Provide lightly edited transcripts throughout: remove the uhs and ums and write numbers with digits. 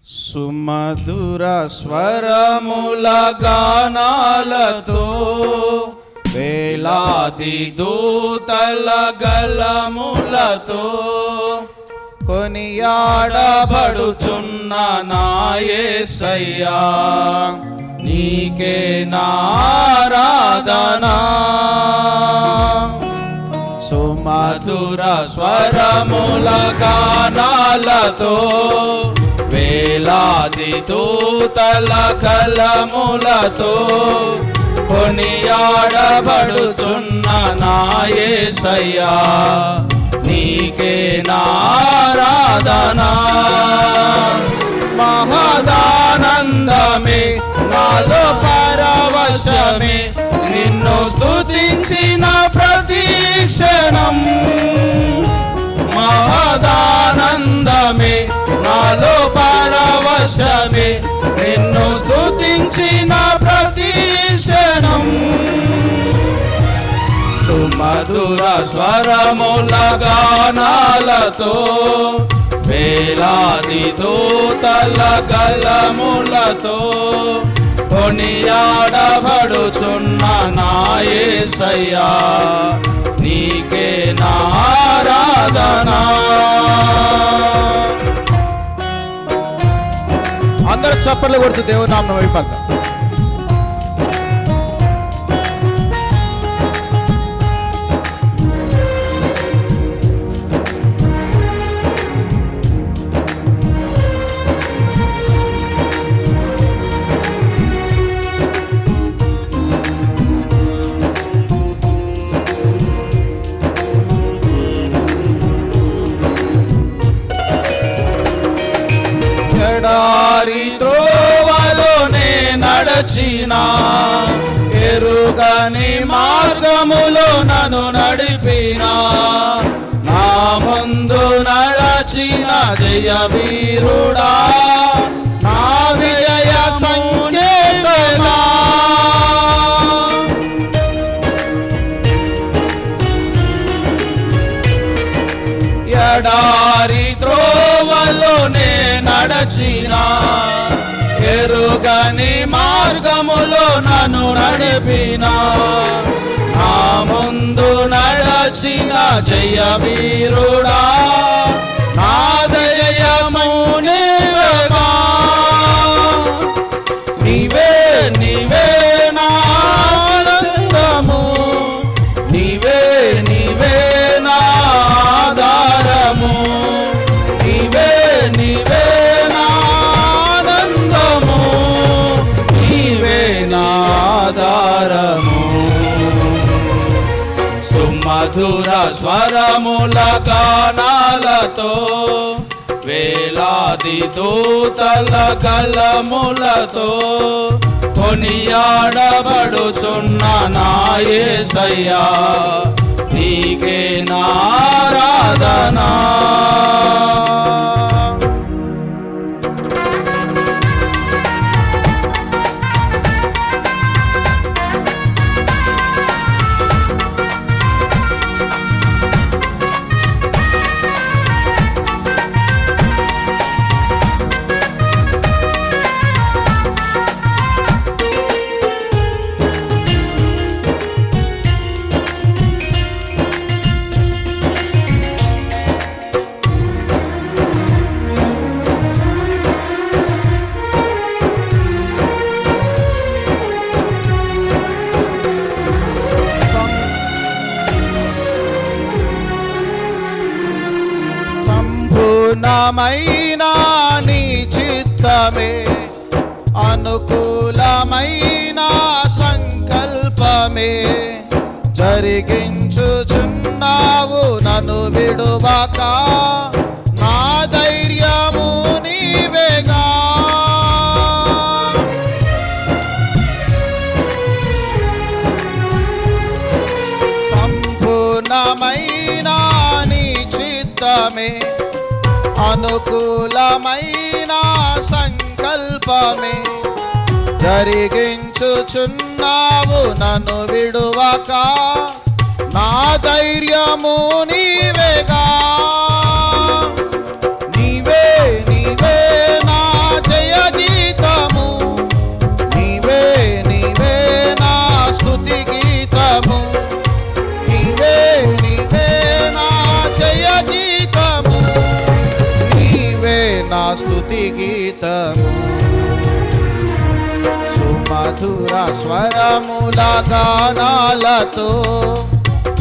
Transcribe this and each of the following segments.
సుమధుర స్వరముల గానాలతో వేలాది దూతల గలములతో కొనియాడబడుచున్న నా యేసయ్యా, నీకే నారాధనా. సుమధుర స్వరముల గానాలతో వేలాది దూతల కలములతో కొనియాడబడుచున్న నా యేసయ్యా, నీకే నారాధనా. మహదానందమే నాలో పరవశమే, నిన్ను స్తుతించిన ప్రతి క్షణం. మహదానందమే నాలో పరవశమే, నిన్ను స్తుతించిన ప్రతి క్షణం. సుమధుర స్వరముల గానాలతో వేలాది దూతల గలములతో కొనియాడబడుచున్న నా యేసయ్యా, నీకే నారాధనా. అందరూ చప్పట్లు కొడుతూ దేవుని నామమున వైపడతాం. త్రోవలోనే నడచిన ఎరుగని మార్గములో నన్ను నడిపిన, నా ముందు నడచిన జయ వీరుడా, నా విజయ సంకేతమా. ఎడారి త్రోవలోనే నడచిన ఎరుగని మార్గములో నన్ను నడిపిన, నా ముందు నడచిన జయ వీరుడా, నా జయము నీవేగా. నీవే నీవే నా ఆనందము, నీవే నీవే నా ఆధారము, నీవే నీవే నా ఆనందము, నీవే నా ఆధారము. సుమధుర స్వరముల గానాలతో వేలాది దూతల కలములతో కొనియాడబడుచున్న నా యేసయ్యా, నీకే నారాధనా. సంపూర్ణమైన నీ చిత్తమే, అనుకూలమైన సంకల్పమే జరిగించుచున్నావు నన్ను విడువక, నా ధైర్యము నీవేగా. సంపూర్ణమైన నీ చిత్తమే, అనుకూలమైన సంకల్పమే జరిగించుచున్నావు నన్ను విడువక, నా ధైర్యము నీవేగా. నీవే నీవే నా స్తుతి గీతము సుమధుర స్వరముల గానాలతో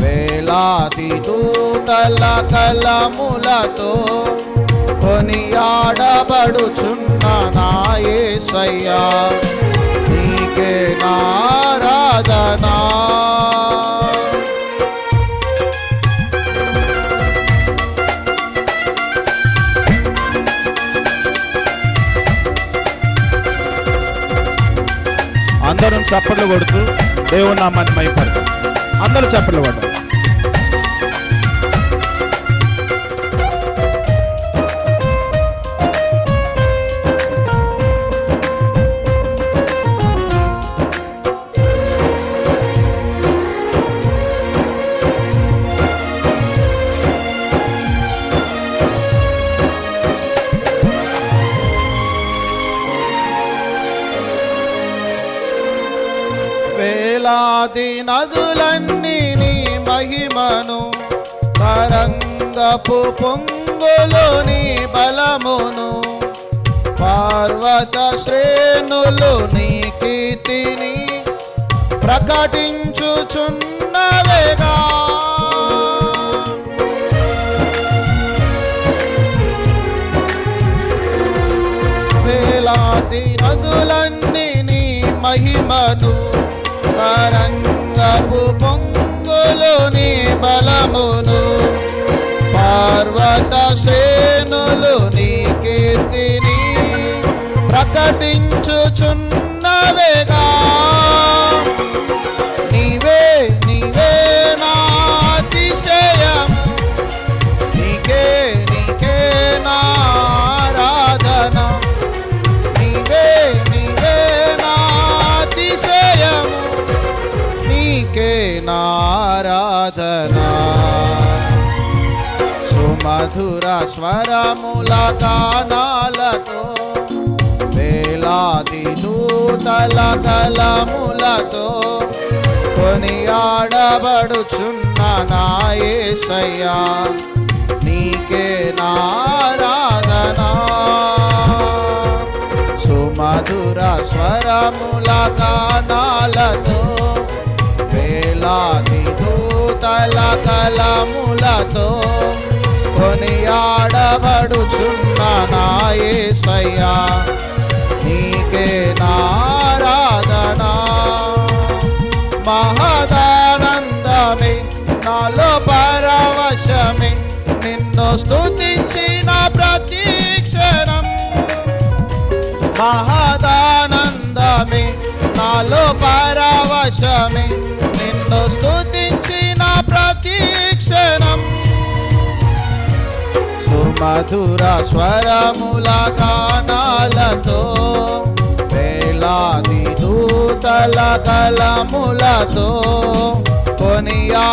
వేలాది దూతల కలములతో కొనియాడబడుచున్న నా యేసయ్యా నీకే నారాధనా. అందరూ చప్పట్లు కొడుతూ దేవుని నామాన్ని మహిమపడతాం. అందరూ చప్పట్లు కొడతాం. వేలాది నదులన్నీ నీ మహిమను తరంగపు పొంగులు నీ బలమును పర్వత శ్రేణులు నీ కీర్తిని ప్రకటించుచున్నవేగా. వేలాది నదులన్నీ నీ మహిమను తరంగపు పొంగులు నీ బలమును పర్వత శ్రేణులు నీ కీర్తిని ప్రకటించుచున్నవేగా. నీవే నీవే నా అతిశయము నీకే నీకే నా ఆరాధన నీవే నీవే నా అతిశయము నీకే నారాధనా. సుమధుర స్వరముల గానాలతో వేలాది దూతల కలములతో కొనియాడబడుచున్న నా యేసయ్యా నీకే నారాధనా. సుమధుర స్వరముల గానాలతో వేలాది దూతల కలములతో కొనియాడబడుచున్న నా యేసయ్యా నీకే నారాధనా. మహదానందమే నాలో పరవశమే నిన్ను స్తుతించిన ప్రతి క్షణం. మహదానందమే నాలో పరవశమే నిన్ను స్తుతించిన ప్రతి క్షణం. సుమధుర స్వరముల గానాలతో వేలాది దూతల కలములతో కొనియా